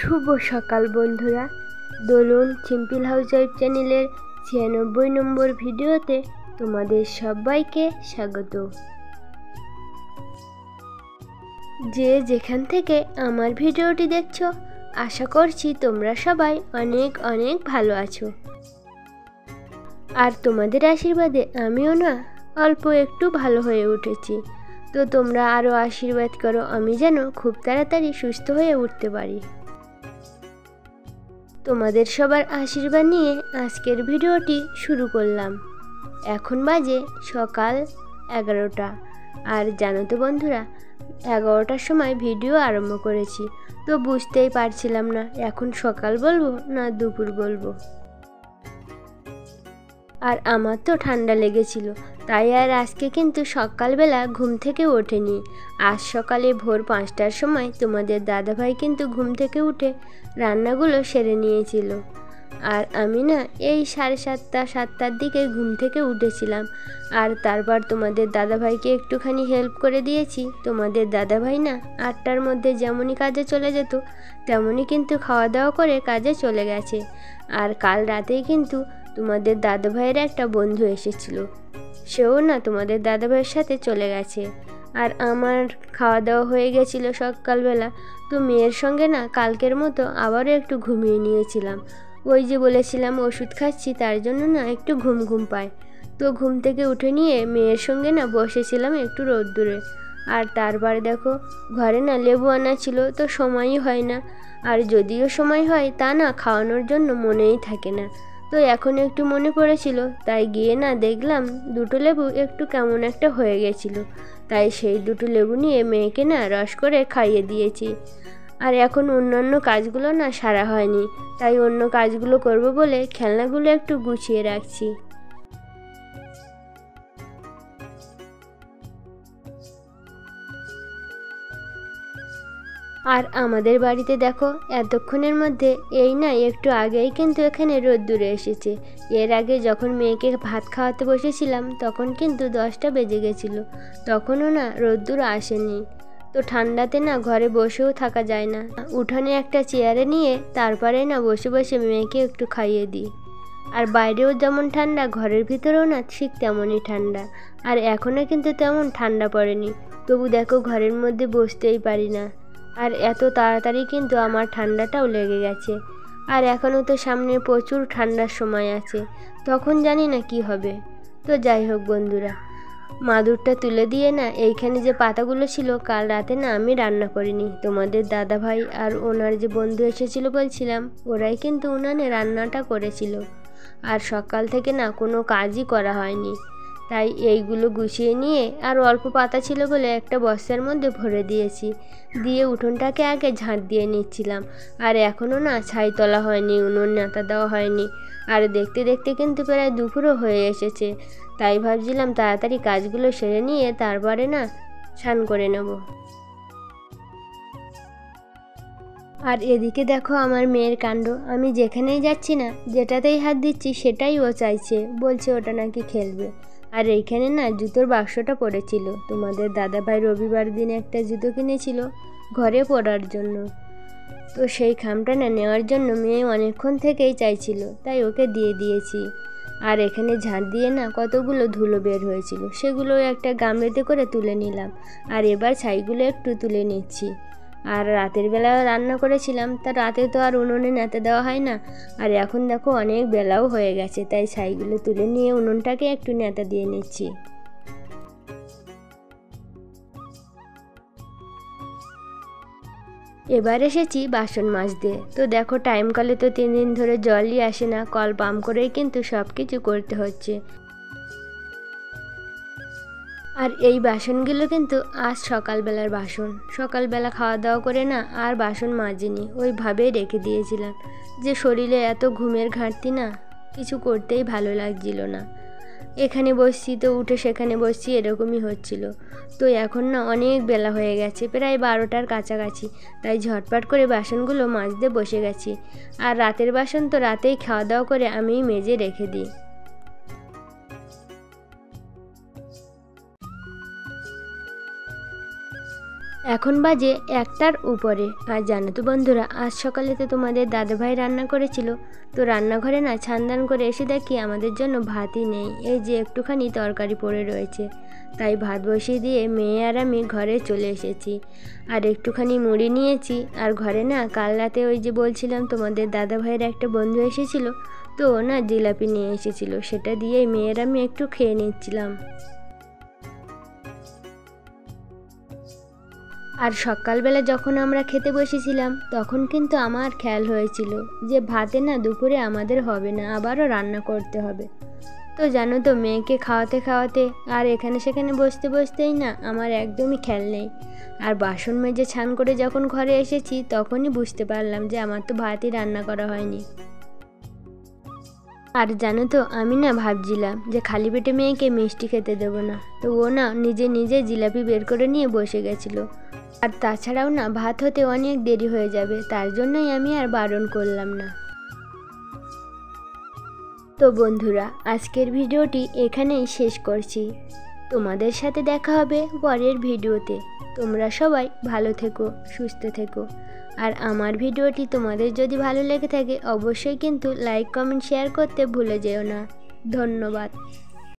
শুভ সকাল বন্ধুরা, দোলন simple housewife চ্যানেলের 96 নম্বর ভিডিওতে তোমাদের সবাইকে স্বাগত। যে যেখান থেকে আমার ভিডিওটি দেখছো, আশা করছি তোমরা সবাই অনেক অনেক ভালো আছো। আর তোমাদের আশীর্বাদে আমিও না অল্প একটু ভালো হয়ে উঠেছি। তো তোমরা আরও আশীর্বাদ করো, আমি যেন খুব তাড়াতাড়ি সুস্থ হয়ে উঠতে পারি। তোমাদের সবার আশীর্বাদ নিয়ে আজকের ভিডিওটি শুরু করলাম। এখন বাজে সকাল 11টা। আর জানো তো বন্ধুরা, 11টার সময় ভিডিও আরম্ভ করেছি, তো বুঝতেই পারছিলাম না এখন সকাল বলবো না দুপুর বলবো। আর আমার তো ঠান্ডা লেগেছিল, তাই আর আজকে কিন্তু সকালবেলা ঘুম থেকে ওঠেনি। আজ সকালে ভোর 5টার সময় তোমাদের দাদাভাই কিন্তু ঘুম থেকে উঠে রান্নাগুলো সেরে নিয়েছিল। আর আমি না এই 7:30-7টার দিকে ঘুম থেকে উঠেছিলাম। আর তারপর তোমাদের দাদাভাইকে একটুখানি হেল্প করে দিয়েছি। তোমাদের দাদাভাই না 8টার মধ্যে যেমনই কাজে চলে যেত, তেমনই কিন্তু খাওয়া দাওয়া করে কাজে চলে গেছে। আর কাল রাতেই কিন্তু তোমাদের দাদাভাইয়ের একটা বন্ধু এসেছিল, সেও না তোমাদের দাদাভাইয়ের সাথে চলে গেছে। আর আমার খাওয়া দাওয়া হয়ে গেছিলো সকালবেলা, তো মেয়ের সঙ্গে না কালকের মতো আবারও একটু ঘুমিয়ে নিয়েছিলাম। ওই যে বলেছিলাম ওষুধ খাচ্ছি, তার জন্য না একটু ঘুম ঘুম পায়। তো ঘুম থেকে উঠে নিয়ে মেয়ের সঙ্গে না বসেছিলাম একটু রোদ্দুরে। আর তারপর দেখো ঘরে না লেবু আনা ছিল, তো সময়ই হয় না। আর যদিও সময় হয় তা না খাওয়ানোর জন্য মনেই থাকে না। তো এখন একটু মনে পড়েছিল, তাই গিয়ে না দেখলাম 2টো লেবু একটু কেমন একটা হয়ে গেছিলো। তাই সেই 2টো লেবু নিয়ে মেয়েকে না রস করে খাইয়ে দিয়েছি। আর এখন অন্যান্য কাজগুলো না সারা হয়নি, তাই অন্য কাজগুলো করব বলে খেলনাগুলো একটু গুছিয়ে রাখছি। আর আমাদের বাড়িতে দেখো এতক্ষণের মধ্যে এই না একটু আগেই কিন্তু এখানে রোদ্দুরে এসেছে। এর আগে যখন মেয়েকে ভাত খাওয়াতে বসেছিলাম তখন কিন্তু 10টা বেজে গেছিলো, তখনও না রোদ্দুর আসেনি। তো ঠান্ডাতে না ঘরে বসেও থাকা যায় না, উঠানে একটা চেয়ারে নিয়ে তারপরে না বসে বসে মেয়েকে একটু খাইয়ে দিই। আর বাইরেও যেমন ঠান্ডা, ঘরের ভিতরেও না ঠিক তেমনই ঠান্ডা। আর এখনও কিন্তু তেমন ঠান্ডা পড়েনি, তবু দেখো ঘরের মধ্যে বসতেই পারি না। আর এত তাড়াতাড়ি কিন্তু আমার ঠান্ডাটাও লেগে গেছে। আর এখনও তো সামনে প্রচুর ঠান্ডার সময় আছে, তখন জানি না কি হবে। তো যাই হোক বন্ধুরা, মাদুরটা তুলে দিয়ে না এইখানে যে পাতাগুলো ছিল কাল রাতে না আমি রান্না করিনি। তোমাদের দাদাভাই আর ওনার যে বন্ধু এসেছিল বলছিলাম, ওরাই কিন্তু উনানে রান্নাটা করেছিল। আর সকাল থেকে না কোনো কাজই করা হয়নি, তাই এইগুলো গুছিয়ে নিয়ে আর অল্প পাতা ছিল বলে একটা বস্তার মধ্যে ভরে দিয়েছি। দিয়ে উঠোনটাকে আগে ঝাঁট দিয়ে নিচ্ছিলাম। আর এখনও না ছাই তোলা হয়নি, উনুন নেতা দেওয়া হয়নি। আর দেখতে দেখতে কিন্তু প্রায় দুপুরও হয়ে এসেছে, তাই ভাবছিলাম তাড়াতাড়ি কাজগুলো সেরে নিয়ে তারপরে না স্নান করে নেব। আর এদিকে দেখো আমার মেয়ের কাণ্ড, আমি যেখানেই যাচ্ছি না যেটাতেই হাত দিচ্ছি সেটাই ও চাইছে, বলছে ওটা নাকি খেলবে। আর এইখানে না জুতোর বাক্সটা পড়েছিল, তোমাদের দাদাভাই রবিবার দিন একটা জুতো কিনেছিল ঘরে পরার জন্য। তো সেই খামটা না নেওয়ার জন্য মেয়ে অনেকক্ষণ থেকেই চাইছিল, তাই ওকে দিয়ে দিয়েছি। আর এখানে ঝাঁট দিয়ে না কতগুলো ধুলো বের হয়েছিল, সেগুলো একটা গামলাতে করে তুলে নিলাম। আর এবার ছাইগুলো একটু তুলে নিচ্ছি। আর রাতের বেলা রান্না করেছিলাম, তা রাতে তো আর উনুনে নেতে দেওয়া হয় না। আর এখন দেখো অনেক বেলাও হয়ে গেছে, তাই ছাইগুলো তুলে নিয়ে উনুনটাকে একটু নেতা দিয়ে নিচ্ছি। এবার এসেছি বাসন মাজতে। তো দেখো টাইম কলে তো 3 দিন ধরে জলই আসে না, কল পাম্প করেই কিন্তু সব কিছু করতে হচ্ছে। আর এই বাসনগুলো কিন্তু আজ সকালবেলার বাসন, সকালবেলা খাওয়া দাওয়া করে না আর বাসন মাজিনি, ওইভাবেই রেখে দিয়েছিলাম। যে শরীরে এত ঘুমের ঘাটতি না, কিছু করতেই ভালো লাগছিল না। এখানে বসছি তো উঠে সেখানে বসছি, এরকমই হচ্ছিল। তো এখন না অনেক বেলা হয়ে গেছে, প্রায় 12টার কাছাকাছি, তাই ঝটপট করে বাসনগুলো মাজতে বসে গেছি। আর রাতের বাসন তো রাতেই খাওয়া দাওয়া করে আমিই মেজে রেখে দিই। এখন বাজে 1টার উপরে। আর জানো তো বন্ধুরা, আজ সকালে তো তোমাদের দাদাভাই রান্না করেছিল, তো রান্নাঘরে না ছানদান করে এসে দেখি আমাদের জন্য ভাতই নেই, এই যে একটুখানি তরকারি পড়ে রয়েছে। তাই ভাত বসিয়ে দিয়ে মেয়ে আর আমি ঘরে চলে এসেছি। আর একটুখানি মুড়ি নিয়েছি। আর ঘরে না কাল রাতে ওই যে বলছিলাম তোমাদের দাদাভাইয়ের একটা বন্ধু এসেছিল, তো ও না জিলাপি নিয়ে এসেছিল, সেটা দিয়েই মেয়ের আমি একটু খেয়ে নিচ্ছিলাম। আর সকালবেলা যখন আমরা খেতে বসেছিলাম তখন কিন্তু আমার খেয়াল হয়েছিল যে ভাতে না দুপুরে আমাদের হবে না, আবারও রান্না করতে হবে। তো জানো তো, মেয়েকে খাওয়াতে খাওয়াতে আর এখানে সেখানে বসতে বসতেই না আমার একদমই খেয়াল নেই। আর বাসন মেজে ছান করে যখন ঘরে এসেছি তখনই বুঝতে পারলাম যে আমার তো ভাতই রান্না করা হয়নি। আর জানো তো, আমি না ভাবছিলাম যে খালি পেটে মেয়েকে মিষ্টি খেতে দেবো না, তো ও না নিজে নিজে জিলাপি বের করে নিয়ে বসে গেছিলো। আর তাছাড়াও না ভাত হতে অনেক দেরি হয়ে যাবে, তার জন্যই আমি আর বারণ করলাম না। তো বন্ধুরা, আজকের ভিডিওটি এখানেই শেষ করছি। তোমাদের সাথে দেখা হবে পরের ভিডিওতে। তোমরা সবাই ভালো থেকো, সুস্থ থেকো। আর আমার ভিডিওটি তোমাদের যদি ভালো লেগে থাকে অবশ্যই কিন্তু লাইক, কমেন্ট, শেয়ার করতে ভুলে যেও না। ধন্যবাদ।